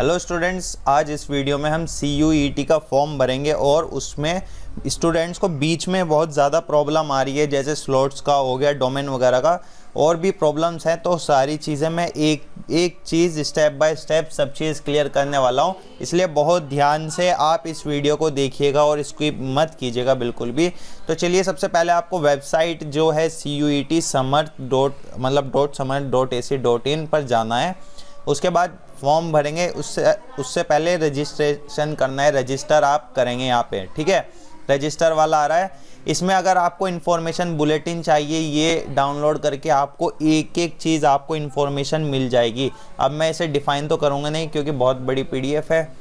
Hello students, आज इस video में हम CUET का फॉर्म भरेंगे और उसमें स्टूडेंट्स को बीच में बहुत ज़्यादा प्रॉब्लम आ रही है, जैसे स्लॉट्स का हो गया, डोमेन वगैरह का और भी प्रॉब्लम्स हैं। तो सारी चीज़ें मैं एक चीज़ स्टेप बाय स्टेप सब चीज़ क्लियर करने वाला हूं, इसलिए बहुत ध्यान से आप इस वीडियो को देखिएगा और स्किप मत कीजिएगा बिल्कुल भी। तो चलिए, सबसे पहले आपको वेबसाइट जो है CUET.samar.ac.in पर जाना है। उसके बाद फॉर्म भरेंगे, उससे पहले रजिस्ट्रेशन करना है। रजिस्टर आप करेंगे यहाँ पे, ठीक है। रजिस्टर वाला आ रहा है। इसमें अगर आपको इन्फॉर्मेशन बुलेटिन चाहिए, ये डाउनलोड करके आपको एक एक चीज़ आपको इन्फॉर्मेशन मिल जाएगी। अब मैं इसे डिफ़ाइन तो करूँगा नहीं क्योंकि बहुत बड़ी PDF है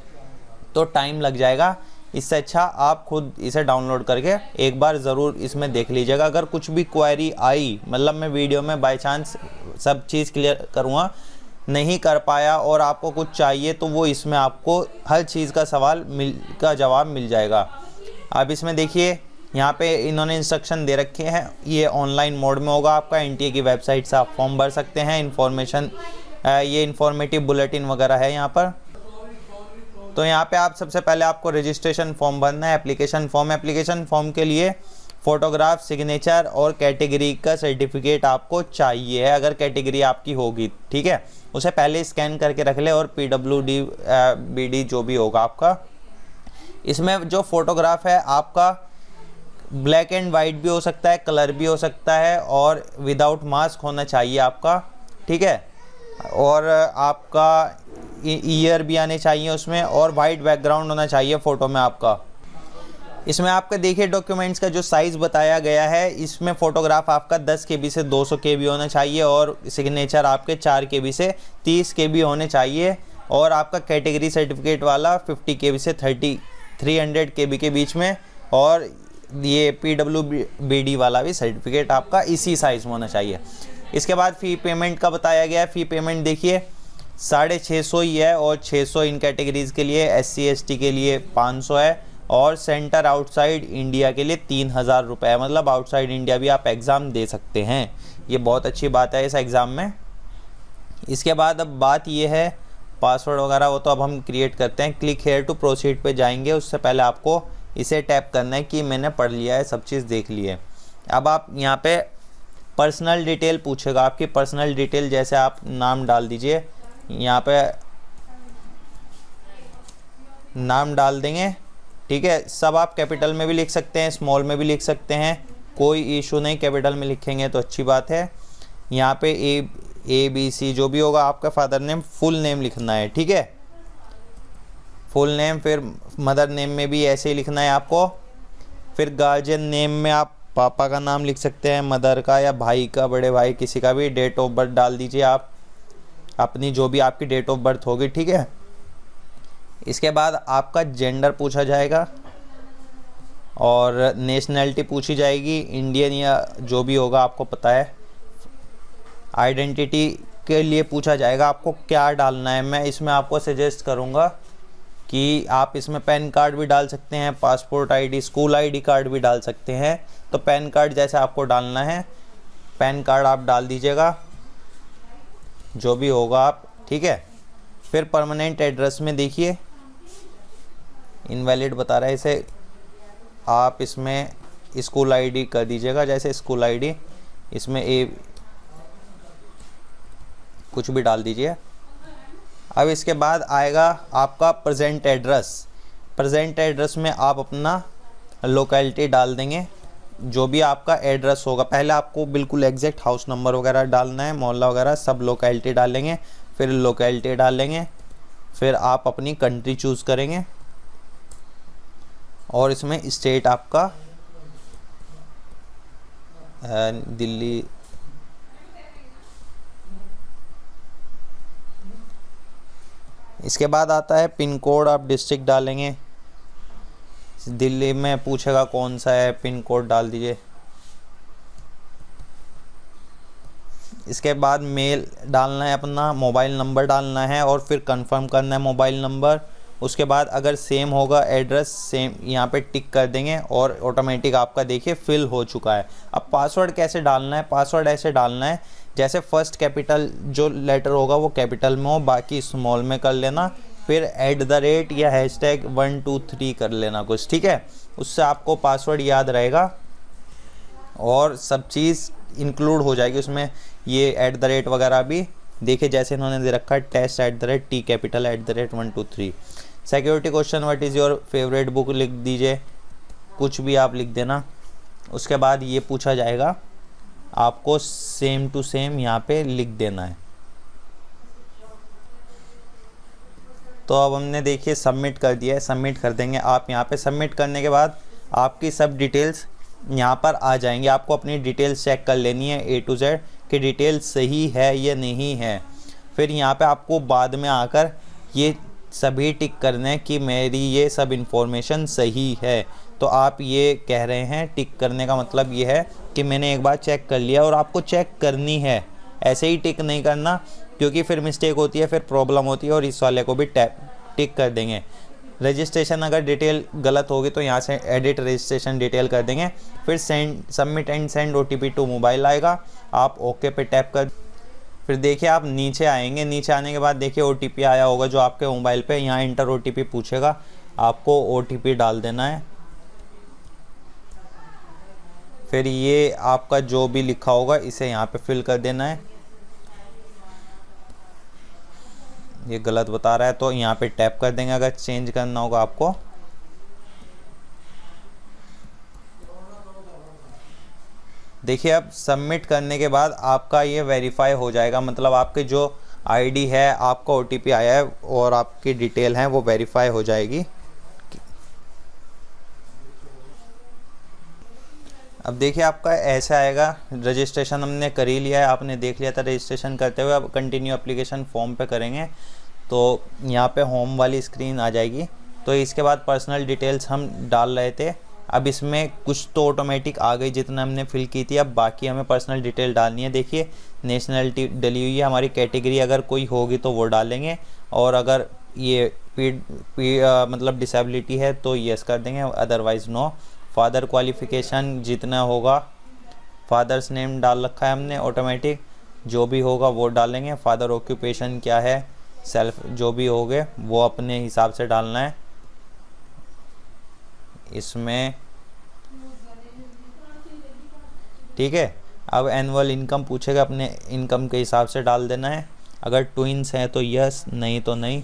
तो टाइम लग जाएगा। इससे अच्छा आप खुद इसे डाउनलोड करके एक बार ज़रूर इसमें देख लीजिएगा। अगर कुछ भी क्वेरी आई, मतलब मैं वीडियो में बाय चांस सब चीज़ क्लियर करूँगा, नहीं कर पाया और आपको कुछ चाहिए तो वो इसमें आपको हर चीज़ का का जवाब मिल जाएगा। अब इसमें देखिए, यहाँ पे इन्होंने इंस्ट्रक्शन दे रखे हैं। ये ऑनलाइन मोड में होगा आपका। NTA की वेबसाइट से आप फॉर्म भर सकते हैं। ये इन्फॉर्मेटिव बुलेटिन वगैरह है यहाँ पर। तो यहाँ पे आप सबसे पहले आपको रजिस्ट्रेशन फॉर्म भरना है, एप्लीकेशन फॉर्म के लिए फ़ोटोग्राफ, सिग्नेचर और कैटेगरी का सर्टिफिकेट आपको चाहिए है, अगर कैटेगरी आपकी होगी, ठीक है। उसे पहले स्कैन करके रख ले और PWD BD जो भी होगा आपका। इसमें जो फ़ोटोग्राफ है आपका ब्लैक एंड वाइट भी हो सकता है, कलर भी हो सकता है और विदाउट मास्क होना चाहिए आपका, ठीक है। और आपका ईयर भी आने चाहिए उसमें और वाइट बैकग्राउंड होना चाहिए फ़ोटो में आपका। इसमें आपका देखिए डॉक्यूमेंट्स का जो साइज़ बताया गया है, इसमें फ़ोटोग्राफ आपका 10 KB से 200 KB होना चाहिए और सिग्नेचर आपके 4 KB से 30 KB होने चाहिए। और आपका कैटेगरी सर्टिफिकेट वाला 50 KB से 300 KB के बीच में, और ये PWD वाला भी सर्टिफिकेट आपका इसी साइज़ में होना चाहिए। इसके बाद फ़ी पेमेंट का बताया गया है। फ़ी पेमेंट देखिए 650 ही है और 600 इन कैटेगरीज़ के लिए, SC ST के लिए 500 है और सेंटर आउटसाइड इंडिया के लिए 3000 रुपये। मतलब आउटसाइड इंडिया भी आप एग्ज़ाम दे सकते हैं, ये बहुत अच्छी बात है इस एग्ज़ाम में। इसके बाद अब बात ये है पासवर्ड वगैरह, वो तो अब हम क्रिएट करते हैं। क्लिक हेयर टू प्रोसीड पे जाएंगे, उससे पहले आपको इसे टैप करना है कि मैंने पढ़ लिया है, सब चीज़ देख ली है। अब आप यहाँ पे पर्सनल डिटेल पूछेगा, आपकी पर्सनल डिटेल, जैसे आप नाम डाल दीजिए, यहाँ पे नाम डाल देंगे, ठीक है। सब आप कैपिटल में भी लिख सकते हैं, स्मॉल में भी लिख सकते हैं, कोई इशू नहीं। कैपिटल में लिखेंगे तो अच्छी बात है। यहाँ पे ABC जो भी होगा आपका फादर नेम, फुल नेम लिखना है, ठीक है, फुल नेम। फिर मदर नेम में भी ऐसे ही लिखना है आपको। फिर गार्जियन नेम में आप पापा का नाम लिख सकते हैं, मदर का या भाई का, बड़े भाई किसी का भी। डेट ऑफ बर्थ डाल दीजिए आप अपनी, जो भी आपकी डेट ऑफ बर्थ होगी, ठीक है। इसके बाद आपका जेंडर पूछा जाएगा और नेशनैलिटी पूछी जाएगी, इंडियन या जो भी होगा आपको पता है। आइडेंटिटी के लिए पूछा जाएगा आपको क्या डालना है। मैं इसमें आपको सजेस्ट करूँगा कि आप इसमें पैन कार्ड भी डाल सकते हैं, passport ID, school ID card भी डाल सकते हैं। तो पैन कार्ड जैसे आपको डालना है, पैन कार्ड आप डाल दीजिएगा, जो भी होगा आप, ठीक है। फिर परमानेंट एड्रेस में देखिए इनवैलिड बता रहा है इसे, आप इसमें स्कूल ID कर दीजिएगा, जैसे स्कूल ID, इसमें कुछ भी डाल दीजिए। अब इसके बाद आएगा आपका प्रेजेंट एड्रेस। प्रेजेंट एड्रेस में आप अपना लोकेलिटी डाल देंगे, जो भी आपका एड्रेस होगा। पहले आपको बिल्कुल एग्जैक्ट हाउस नंबर वगैरह डालना है, मोहल्ला वगैरह सब लोकेलिटी डालेंगे, फिर लोकेलिटी डालेंगे। फिर आप अपनी कंट्री चूज़ करेंगे और इसमें स्टेट आपका दिल्ली, इसके बाद आता है पिन कोड, आप डिस्ट्रिक्ट डालेंगे। दिल्ली में पूछेगा कौन सा है, पिन कोड डाल दीजिए। इसके बाद मेल डालना है, अपना मोबाइल नंबर डालना है और फिर कंफर्म करना है मोबाइल नंबर। उसके बाद अगर सेम होगा एड्रेस, सेम यहाँ पे टिक कर देंगे और ऑटोमेटिक आपका देखिए फिल हो चुका है। अब पासवर्ड कैसे डालना है, पासवर्ड ऐसे डालना है जैसे फर्स्ट कैपिटल जो लेटर होगा वो कैपिटल में हो, बाकी स्मॉल में कर लेना, फिर @ या #123 कर लेना कुछ, ठीक है। उससे आपको पासवर्ड याद रहेगा और सब चीज़ इंक्लूड हो जाएगी उसमें। ये @ वगैरह भी देखिए, जैसे इन्होंने दे रखा है test @T capital @123। Security question, what is your favourite book लिख दीजिए, कुछ भी आप लिख देना। उसके बाद ये पूछा जाएगा, आपको सेम टू सेम यहाँ पे लिख देना है। तो अब हमने देखिए सबमिट कर दिया है, सबमिट कर देंगे आप यहाँ पे। सबमिट करने के बाद आपकी सब डिटेल्स यहाँ पर आ जाएंगी। आपको अपनी डिटेल्स चेक कर लेनी है A to Z कि डिटेल्स सही है या नहीं है। फिर यहाँ पे आपको बाद में आकर ये सभी टिक करने कि मेरी ये सब इन्फॉर्मेशन सही है। तो आप ये कह रहे हैं, टिक करने का मतलब ये है कि मैंने एक बार चेक कर लिया, और आपको चेक करनी है, ऐसे ही टिक नहीं करना, क्योंकि फिर मिस्टेक होती है, फिर प्रॉब्लम होती है। और इस वाले को भी टिक कर देंगे। रजिस्ट्रेशन अगर डिटेल गलत होगी तो यहाँ से एडिट रजिस्ट्रेशन डिटेल कर देंगे। फिर submit and send OTP to mobile आएगा, आप ओके पे टैप कर। फिर देखिए आप नीचे आएंगे, नीचे आने के बाद देखिए OTP आया होगा जो आपके मोबाइल पे, यहाँ इंटर OTP पूछेगा, आपको OTP डाल देना है। फिर ये आपका जो भी लिखा होगा इसे यहाँ पे फिल कर देना है। ये गलत बता रहा है तो यहाँ पे टैप कर देंगे अगर चेंज करना होगा आपको। देखिए अब सबमिट करने के बाद आपका ये वेरीफाई हो जाएगा, मतलब आपके जो आईडी है, आपका OTP आया है और आपकी डिटेल है वो वेरीफाई हो जाएगी। अब देखिए आपका ऐसा आएगा, रजिस्ट्रेशन हमने कर ही लिया है, आपने देख लिया था रजिस्ट्रेशन करते हुए। अब कंटिन्यू एप्लीकेशन फॉर्म पे करेंगे तो यहाँ पे होम वाली स्क्रीन आ जाएगी। तो इसके बाद पर्सनल डिटेल्स हम डाल रहे थे, अब इसमें कुछ तो ऑटोमेटिक आ गई जितना हमने फिल की थी। अब बाकी हमें पर्सनल डिटेल डालनी है। देखिए नेशनलिटी डली हुई है, हमारी कैटेगरी अगर कोई होगी तो वो डालेंगे, और अगर ये मतलब डिसेबिलिटी है तो यस कर देंगे, अदरवाइज़ नो। फादर क्वालिफ़िकेशन जितना होगा, फादर्स नेम डाल रखा है हमने ऑटोमेटिक, जो भी होगा वो डालेंगे। फादर ऑक्यूपेशन क्या है, सेल्फ जो भी होगे वो अपने हिसाब से डालना है इसमें, ठीक है। अब एनुअल इनकम पूछेगा, अपने इनकम के हिसाब से डाल देना है। अगर ट्विंस हैं तो यस, नहीं तो नहीं।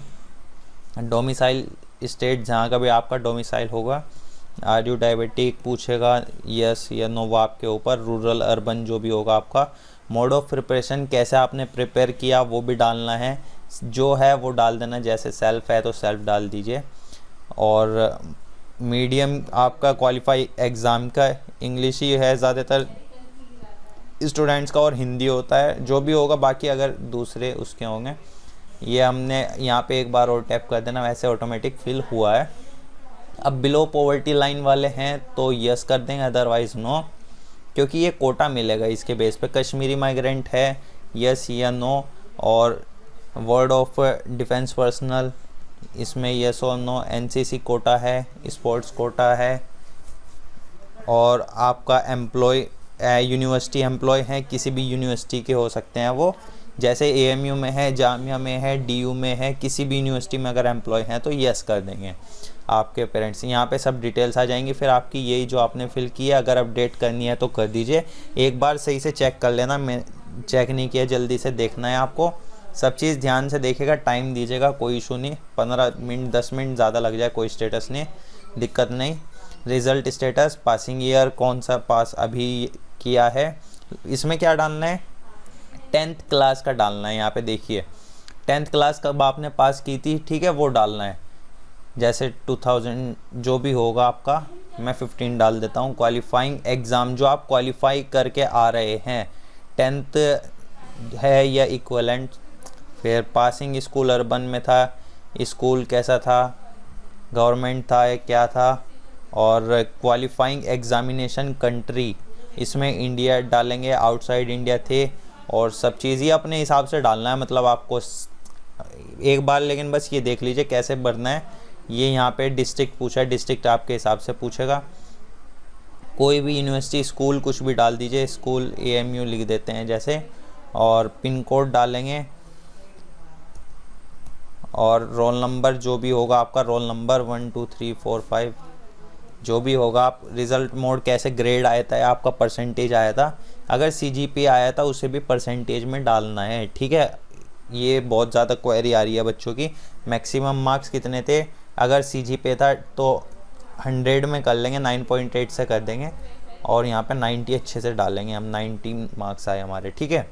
डोमिसाइल स्टेट जहाँ का भी आपका डोमिसाइल होगा। आर यू डायबिटिक पूछेगा, यस या नो, वो आपके ऊपर। रूरल अर्बन जो भी होगा आपका। मोड ऑफ प्रिपरेशन कैसे आपने प्रिपेयर किया वो भी डालना है, जो है वो डाल देना, जैसे सेल्फ है तो सेल्फ डाल दीजिए। और मीडियम आपका क्वालिफाई एग्ज़ाम का इंग्लिश ही है ज़्यादातर स्टूडेंट्स का, और हिंदी होता है, जो भी होगा। बाकी अगर दूसरे उसके होंगे, ये हमने यहाँ पे एक बार और टैप कर देना, वैसे ऑटोमेटिक फिल हुआ है। अब बिलो पॉवर्टी लाइन वाले हैं तो यस कर देंगे, अदरवाइज़ नो, क्योंकि ये कोटा मिलेगा इसके बेस पे। कश्मीरी माइग्रेंट है, यस या नो। और वर्ड ऑफ डिफेंस पर्सनल, इसमें यस और नो। NCC कोटा है, स्पोर्ट्स कोटा है। और आपका एम्प्लॉय यूनिवर्सिटी एम्प्लॉय है, किसी भी यूनिवर्सिटी के हो सकते हैं वो, जैसे AMU में है, जामिया में है, DU में है, किसी भी यूनिवर्सिटी में अगर एम्प्लॉय हैं तो यस कर देंगे आपके पेरेंट्स। यहाँ पे सब डिटेल्स आ जाएंगी। फिर आपकी यही जो आपने फिल किया, अगर अपडेट करनी है तो कर दीजिए। एक बार सही से चेक कर लेना, मैं चेक नहीं किया, जल्दी से देखना है आपको। सब चीज़ ध्यान से देखिएगा, टाइम दीजिएगा, कोई इशू नहीं। 15 मिनट 10 मिनट ज़्यादा लग जाए कोई स्टेटस नहीं, दिक्कत नहीं। रिज़ल्ट स्टेटस, पासिंग ईयर कौन सा पास अभी किया है, इसमें क्या डालना है, 10th क्लास का डालना है। यहाँ पे देखिए 10th क्लास कब आपने पास की थी, ठीक है, वो डालना है। जैसे 2000 जो भी होगा आपका, मैं 15 डाल देता हूँ। क्वालिफाइंग एग्ज़ाम जो आप क्वालिफाई करके आ रहे हैं, 10th है या इक्वलेंट। फिर पासिंग स्कूल अर्बन में था, स्कूल कैसा था, गवर्नमेंट था या क्या था। और क्वालिफाइंग एग्ज़ामिनेशन कंट्री, इसमें इंडिया डालेंगे, आउटसाइड इंडिया थे। और सब चीज़ ही अपने हिसाब से डालना है, मतलब आपको एक बार लेकिन बस ये देख लीजिए कैसे भरना है। ये यहाँ पे डिस्ट्रिक्ट पूछा है, डिस्ट्रिक्ट आपके हिसाब से पूछेगा। कोई भी यूनिवर्सिटी, स्कूल कुछ भी डाल दीजिए, स्कूल AMU लिख देते हैं जैसे। और पिन कोड डालेंगे और रोल नंबर जो भी होगा आपका, रोल नंबर 1 2 3 4 5 जो भी होगा, आप रिज़ल्ट मोड कैसे ग्रेड आया था, आपका परसेंटेज आया था, अगर CGPA आया था उसे भी परसेंटेज में डालना है, ठीक है। ये बहुत ज़्यादा क्वेरी आ रही है बच्चों की। मैक्सिमम मार्क्स कितने थे, अगर CGPA था तो 100 में कर लेंगे, 9.8 से कर देंगे, और यहाँ पे 90 अच्छे से डालेंगे हम, 90 मार्क्स आए हमारे, ठीक है।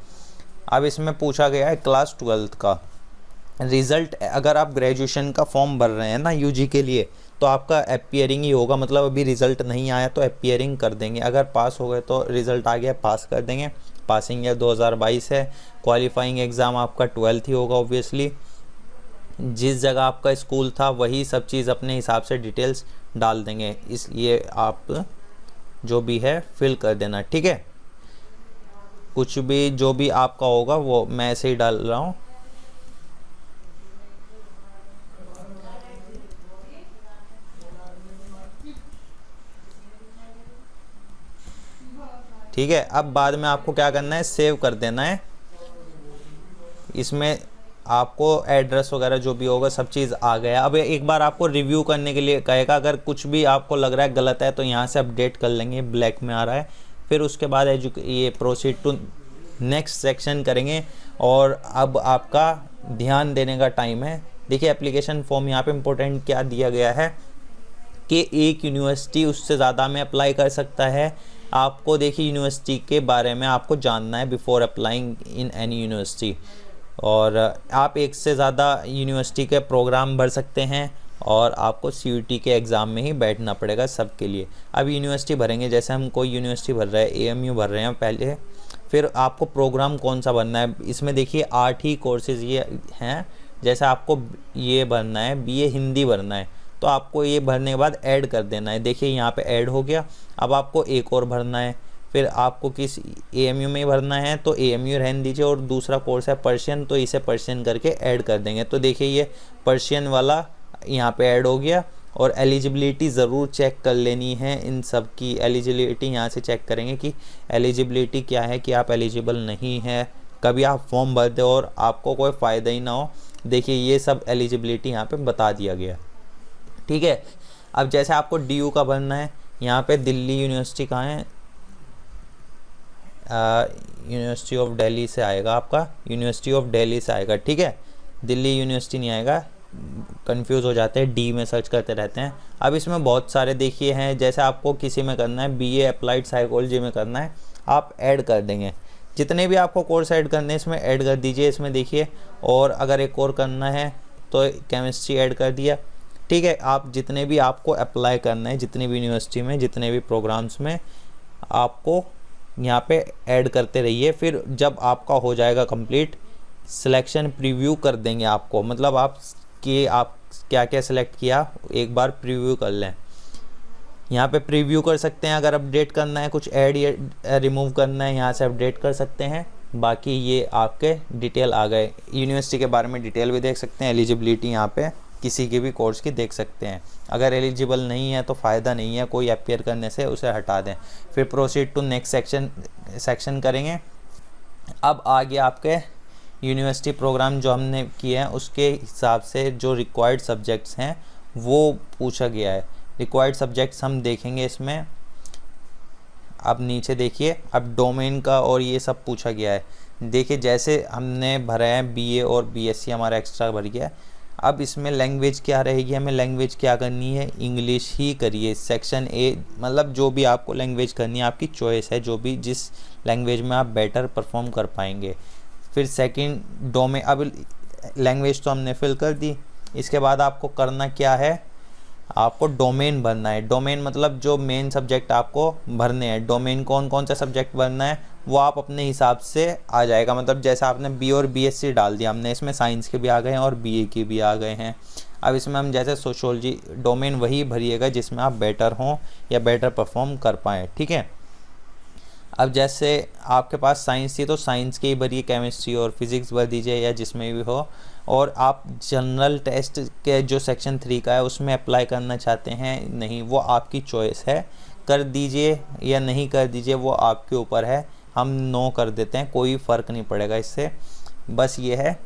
अब इसमें पूछा गया है क्लास 12th का रिज़ल्ट। अगर आप ग्रेजुएशन का फॉर्म भर रहे हैं ना UG के लिए, तो आपका अपीयरिंग ही होगा, मतलब अभी रिज़ल्ट नहीं आया तो अपीयरिंग कर देंगे। अगर पास हो गए तो रिज़ल्ट आ गया, पास कर देंगे। पासिंग ईयर 2022 है। क्वालिफाइंग एग्ज़ाम आपका 12th ही होगा ऑब्वियसली। जिस जगह आपका स्कूल था वही सब चीज़ अपने हिसाब से डिटेल्स डाल देंगे, इसलिए आप जो भी है फिल कर देना, ठीक है। कुछ भी जो भी आपका होगा वो मैं ऐसे ही डाल रहा हूँ। ठीक है, अब बाद में आपको क्या करना है, सेव कर देना है। इसमें आपको एड्रेस वगैरह जो भी होगा सब चीज़ आ गया। अब एक बार आपको रिव्यू करने के लिए कहेगा, अगर कुछ भी आपको लग रहा है गलत है तो यहाँ से अपडेट कर लेंगे, ब्लैक में आ रहा है। फिर उसके बाद ये प्रोसीड टू नेक्स्ट सेक्शन करेंगे, और अब आपका ध्यान देने का टाइम है। देखिए एप्लीकेशन फॉर्म यहाँ पे इम्पोर्टेंट क्या दिया गया है कि एक यूनिवर्सिटी उससे ज़्यादा में अप्लाई कर सकता है। आपको देखिए यूनिवर्सिटी के बारे में आपको जानना है before applying in any university, और आप एक से ज़्यादा यूनिवर्सिटी के प्रोग्राम भर सकते हैं, और आपको CUET के एग्ज़ाम में ही बैठना पड़ेगा सबके लिए। अब यूनिवर्सिटी भरेंगे, जैसे हम कोई यूनिवर्सिटी भर रहे हैं, AMU भर रहे हैं पहले, फिर आपको प्रोग्राम कौन सा भरना है। इसमें देखिए 8 ही कोर्सेज़ ये हैं। जैसे आपको ये भरना है, BA हिंदी भरना है, तो आपको ये भरने के बाद ऐड कर देना है। देखिए यहाँ पे ऐड हो गया। अब आपको एक और भरना है, फिर आपको किस AMU में भरना है तो AMU रहने दीजिए, और दूसरा कोर्स है पर्शियन, तो इसे पर्शियन करके ऐड कर देंगे। तो देखिए ये पर्शियन वाला यहाँ पे ऐड हो गया। और एलिजिबिलिटी ज़रूर चेक कर लेनी है, इन सब की एलिजिबिलिटी यहाँ से चेक करेंगे कि एलिजिबिलिटी क्या है, कि आप एलिजिबल नहीं है, कभी आप फॉर्म भर दो और आपको कोई फ़ायदा ही ना हो। देखिए ये सब एलिजिबिलिटी यहाँ पे बता दिया गया, ठीक है। अब जैसे आपको DU का भरना है, यहाँ पे दिल्ली यूनिवर्सिटी कहाँ है, यूनिवर्सिटी ऑफ दिल्ली से आएगा आपका, यूनिवर्सिटी ऑफ दिल्ली से आएगा, ठीक है। दिल्ली यूनिवर्सिटी नहीं आएगा, कंफ्यूज हो जाते हैं, D में सर्च करते रहते हैं। अब इसमें बहुत सारे देखिए हैं, जैसे आपको किसी में करना है, BA अप्लाइड साइकोलॉजी में करना है, आप ऐड कर देंगे। जितने भी आपको कोर्स ऐड करने हैं इसमें ऐड कर दीजिए, इसमें देखिए। और अगर एक और करना है तो केमिस्ट्री ऐड कर दिया, ठीक है। आप जितने भी आपको अप्लाई करना है, जितनी भी यूनिवर्सिटी में, जितने भी प्रोग्राम्स में, आपको यहाँ पे ऐड करते रहिए। फिर जब आपका हो जाएगा कंप्लीट, सिलेक्शन प्रीव्यू कर देंगे आपको, मतलब आप क्या क्या सिलेक्ट किया एक बार प्रीव्यू कर लें। यहाँ पे प्रीव्यू कर सकते हैं, अगर अपडेट करना है, कुछ ऐड या रिमूव करना है, यहाँ से अपडेट कर सकते हैं। बाकी ये आपके डिटेल आ गए, यूनिवर्सिटी के बारे में डिटेल भी देख सकते हैं, एलिजिबिलिटी यहाँ पे किसी के भी कोर्स की देख सकते हैं। अगर एलिजिबल नहीं है तो फ़ायदा नहीं है कोई अपीयर करने से, उसे हटा दें। फिर प्रोसीड टू नेक्स्ट सेक्शन करेंगे। अब आगे आपके यूनिवर्सिटी प्रोग्राम जो हमने किए हैं उसके हिसाब से जो रिक्वायर्ड सब्जेक्ट्स हैं वो पूछा गया है। रिक्वायर्ड सब्जेक्ट्स हम देखेंगे इसमें। अब नीचे देखिए, अब डोमेन का और ये सब पूछा गया है। देखिए जैसे हमने भरा है BA और BSc हमारा एक्स्ट्रा भर गया है। अब इसमें लैंग्वेज क्या रहेगी, हमें लैंग्वेज क्या करनी है, इंग्लिश ही करिए। सेक्शन A मतलब जो भी आपको लैंग्वेज करनी है आपकी चॉइस है, जो भी जिस लैंग्वेज में आप बेटर परफॉर्म कर पाएंगे। फिर सेकंड डोमेन, अब लैंग्वेज तो हमने फिल कर दी। इसके बाद आपको करना क्या है, आपको डोमेन भरना है। डोमेन मतलब जो मेन सब्जेक्ट आपको भरने हैं। डोमेन कौन कौन सा सब्जेक्ट भरना है वो आप अपने हिसाब से आ जाएगा। मतलब जैसे आपने BA और BSc डाल दिया, हमने इसमें साइंस के भी आ गए हैं और BA के भी आ गए हैं। अब इसमें हम जैसे सोशियोलॉजी, डोमेन वही भरिएगा जिसमें आप बेटर हों या बेटर परफॉर्म कर पाएँ, ठीक है। अब जैसे आपके पास साइंस थी तो साइंस के ही भरिए, केमिस्ट्री और फिज़िक्स भर दीजिए या जिसमें भी हो। और आप जनरल टेस्ट के जो सेक्शन 3 का है उसमें अप्लाई करना चाहते हैं, नहीं, वो आपकी चॉइस है, कर दीजिए या नहीं कर दीजिए वो आपके ऊपर है। हम नो कर देते हैं, कोई फ़र्क नहीं पड़ेगा इससे। बस ये है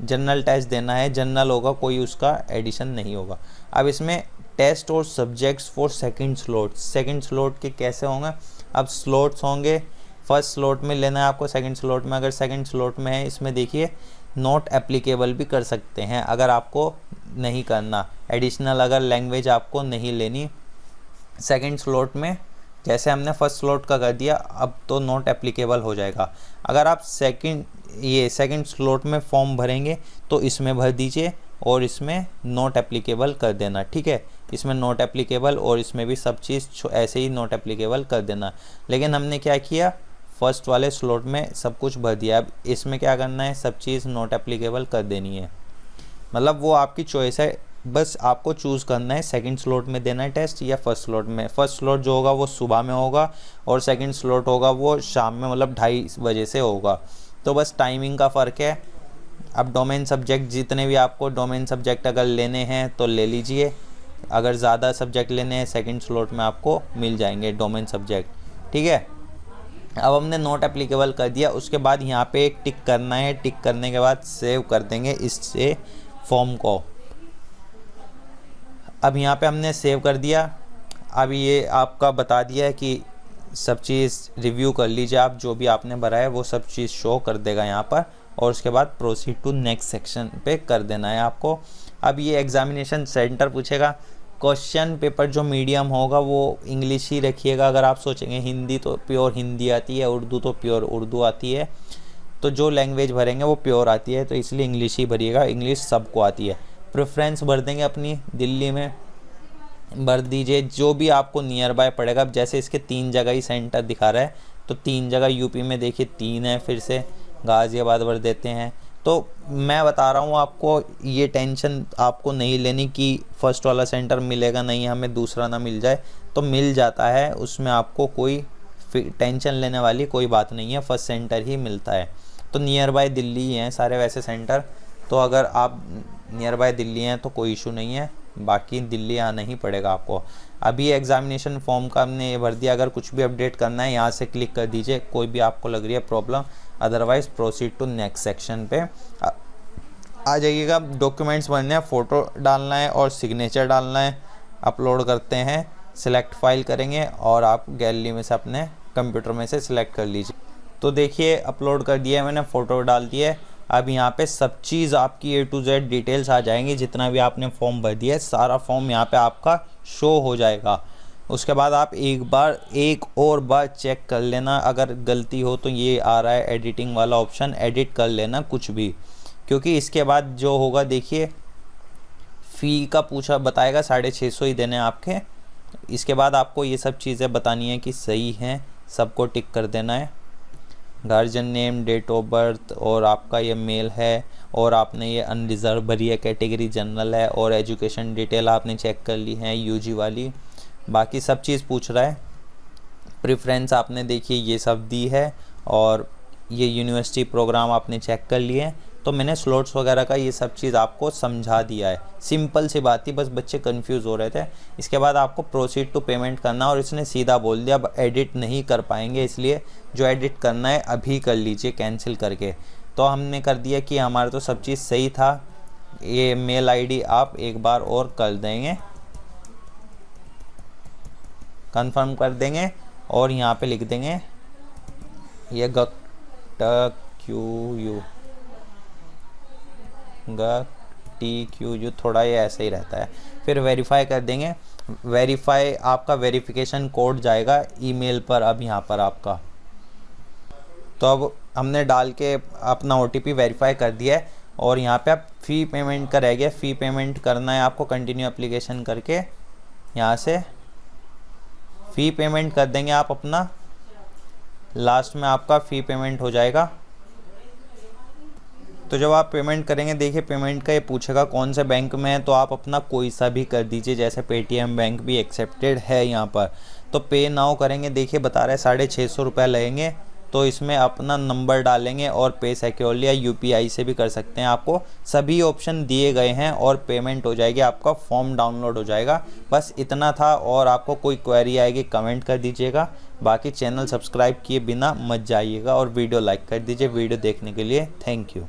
जनरल टेस्ट देना है, जनरल होगा, कोई उसका एडिशन नहीं होगा। अब इसमें टेस्ट और सब्जेक्ट्स फॉर सेकंड स्लॉट के कैसे होंगे? अब स्लॉट्स होंगे, फर्स्ट स्लॉट में लेना है आपको, सेकंड स्लॉट में, अगर सेकंड स्लॉट में है इसमें देखिए नॉट एप्लीकेबल भी कर सकते हैं अगर आपको नहीं करना, एडिशनल अगर लैंग्वेज आपको नहीं लेनी सेकंड स्लॉट में, जैसे हमने फर्स्ट स्लॉट का कर दिया अब तो नॉट एप्लीकेबल हो जाएगा। अगर आप सेकंड स्लॉट में फॉर्म भरेंगे तो इसमें भर दीजिए और इसमें नॉट एप्लीकेबल कर देना, ठीक है, इसमें नॉट एप्लीकेबल और इसमें भी सब चीज़ ऐसे ही नॉट एप्लीकेबल कर देना। लेकिन हमने क्या किया, फर्स्ट वाले स्लॉट में सब कुछ भर दिया, अब इसमें क्या करना है, सब चीज़ नॉट एप्लीकेबल कर देनी है। मतलब वो आपकी चॉइस है, बस आपको चूज़ करना है सेकंड स्लॉट में देना है टेस्ट या फर्स्ट स्लॉट में। फर्स्ट स्लॉट जो होगा वो सुबह में होगा और सेकंड स्लॉट होगा वो शाम में, मतलब 2:30 बजे से होगा, तो बस टाइमिंग का फ़र्क है। अब डोमेन सब्जेक्ट जितने भी आपको डोमेन सब्जेक्ट अगर लेने हैं तो ले लीजिए, अगर ज़्यादा सब्जेक्ट लेने हैं सेकंड स्लॉट में आपको मिल जाएंगे डोमेन सब्जेक्ट, ठीक है। अब हमने नॉट एप्लीकेबल कर दिया, उसके बाद यहाँ पे एक टिक करना है, टिक करने के बाद सेव कर देंगे इससे फॉर्म को। अब यहाँ पे हमने सेव कर दिया, अब ये आपका बता दिया है कि सब चीज़ रिव्यू कर लीजिए, आप जो भी आपने भरा है वो सब चीज़ शो कर देगा यहाँ पर, और उसके बाद प्रोसीड टू नेक्स्ट सेक्शन पे कर देना है आपको। अब ये एग्जामिनेशन सेंटर पूछेगा, क्वेश्चन पेपर जो मीडियम होगा वो इंग्लिश ही रखिएगा। अगर आप सोचेंगे हिंदी तो प्योर हिंदी आती है, उर्दू तो प्योर उर्दू आती है, तो जो लैंग्वेज भरेंगे वो प्योर आती है, तो इसलिए इंग्लिश ही भरिएगा, इंग्लिश सबको आती है। प्रेफरेंस भर देंगे अपनी, दिल्ली में भर दीजिए, जो भी आपको नियर बाय पड़ेगा। अब जैसे इसके 3 जगह ही सेंटर दिखा रहा है, तो 3 जगह यूपी में देखिए 3 है, फिर से गाज़ियाबाद भर देते हैं। तो मैं बता रहा हूँ आपको, ये टेंशन आपको नहीं लेनी कि फ़र्स्ट वाला सेंटर मिलेगा नहीं, हमें दूसरा ना मिल जाए, तो मिल जाता है, उसमें आपको कोई टेंशन लेने वाली कोई बात नहीं है, फर्स्ट सेंटर ही मिलता है। तो नियर बाय दिल्ली ही हैं सारे वैसे सेंटर, तो अगर आप नियर बाय दिल्ली हैं तो कोई इशू नहीं है, बाकी दिल्ली आना ही पड़ेगा आपको। अभी एग्जामिनेशन फॉर्म का हमने ये भर दिया, अगर कुछ भी अपडेट करना है यहाँ से क्लिक कर दीजिए, कोई भी आपको लग रही है problem, otherwise proceed to next section पे आ जाइएगा। डॉक्यूमेंट्स भरने हैं, फ़ोटो डालना है और सिग्नेचर डालना है, अपलोड करते हैं, सिलेक्ट फाइल करेंगे और आप गैलरी में से अपने कंप्यूटर में से सिलेक्ट कर लीजिए। तो देखिए अपलोड कर दिया है मैंने, फ़ोटो डाल दिया है। अब यहाँ पे सब चीज़ आपकी A to Z डिटेल्स आ जाएंगी, जितना भी आपने फॉर्म भर दिया है सारा फॉर्म यहाँ पे आपका शो हो जाएगा। उसके बाद आप एक और बार चेक कर लेना, अगर गलती हो तो ये आ रहा है एडिटिंग वाला ऑप्शन, एडिट कर लेना कुछ भी, क्योंकि इसके बाद जो होगा देखिए फ़ी का बताएगा 650 ही देने आपके। इसके बाद आपको ये सब चीज़ें बतानी है कि सही हैं, सबको टिक कर देना है। Guardian name, date of birth, और आपका ये मेल है, और आपने ये अनरिजर्व भरी है, कैटेगरी जनरल है, और एजुकेशन डिटेल आपने चेक कर ली है यूजी वाली, बाकी सब चीज़ पूछ रहा है। प्रेफरेंस आपने देखिए ये सब दी है, और ये यूनिवर्सिटी प्रोग्राम आपने चेक कर लिए। तो मैंने स्लॉट्स वगैरह का ये सब चीज़ आपको समझा दिया है, सिंपल सी बात थी, बस बच्चे कंफ्यूज हो रहे थे। इसके बाद आपको प्रोसीड टू पेमेंट करना, और इसने सीधा बोल दिया अब एडिट नहीं कर पाएंगे, इसलिए जो एडिट करना है अभी कर लीजिए कैंसिल करके। तो हमने कर दिया कि हमारा तो सब चीज़ सही था। ये मेल आईडी आप एक बार और कर देंगे, कंफर्म कर देंगे, और यहाँ पे लिख देंगे ये GTQU, थोड़ा ये ऐसे ही रहता है। फिर वेरीफाई कर देंगे, वेरीफाई आपका वेरिफिकेशन कोड जाएगा ईमेल पर अब यहाँ पर आपका। तो अब हमने डाल के अपना OTP वेरीफाई कर दिया है, और यहाँ पे आप फ़ी पेमेंट का रह गया, फ़ी पेमेंट करना है आपको कंटिन्यू एप्लीकेशन करके, यहाँ से फ़ी पेमेंट कर देंगे आप अपना, लास्ट में आपका फ़ी पेमेंट हो जाएगा। तो जब आप पेमेंट करेंगे देखिए पेमेंट का ये पूछेगा कौन से बैंक में है, तो आप अपना कोई सा भी कर दीजिए, जैसे पेटीएम बैंक भी एक्सेप्टेड है यहाँ पर। तो पे नाउ करेंगे, देखिए बता रहे 650 रुपये लगेंगे, तो इसमें अपना नंबर डालेंगे, और पे सिक्योरली या UPI से भी कर सकते हैं। आपको सभी ऑप्शन दिए गए हैं, और पेमेंट हो जाएगी, आपका फॉर्म डाउनलोड हो जाएगा। बस इतना था, और आपको कोई क्वेरी आएगी कमेंट कर दीजिएगा। बाकी चैनल सब्सक्राइब किए बिना मत जाइएगा, और वीडियो लाइक कर दीजिए। वीडियो देखने के लिए थैंक यू।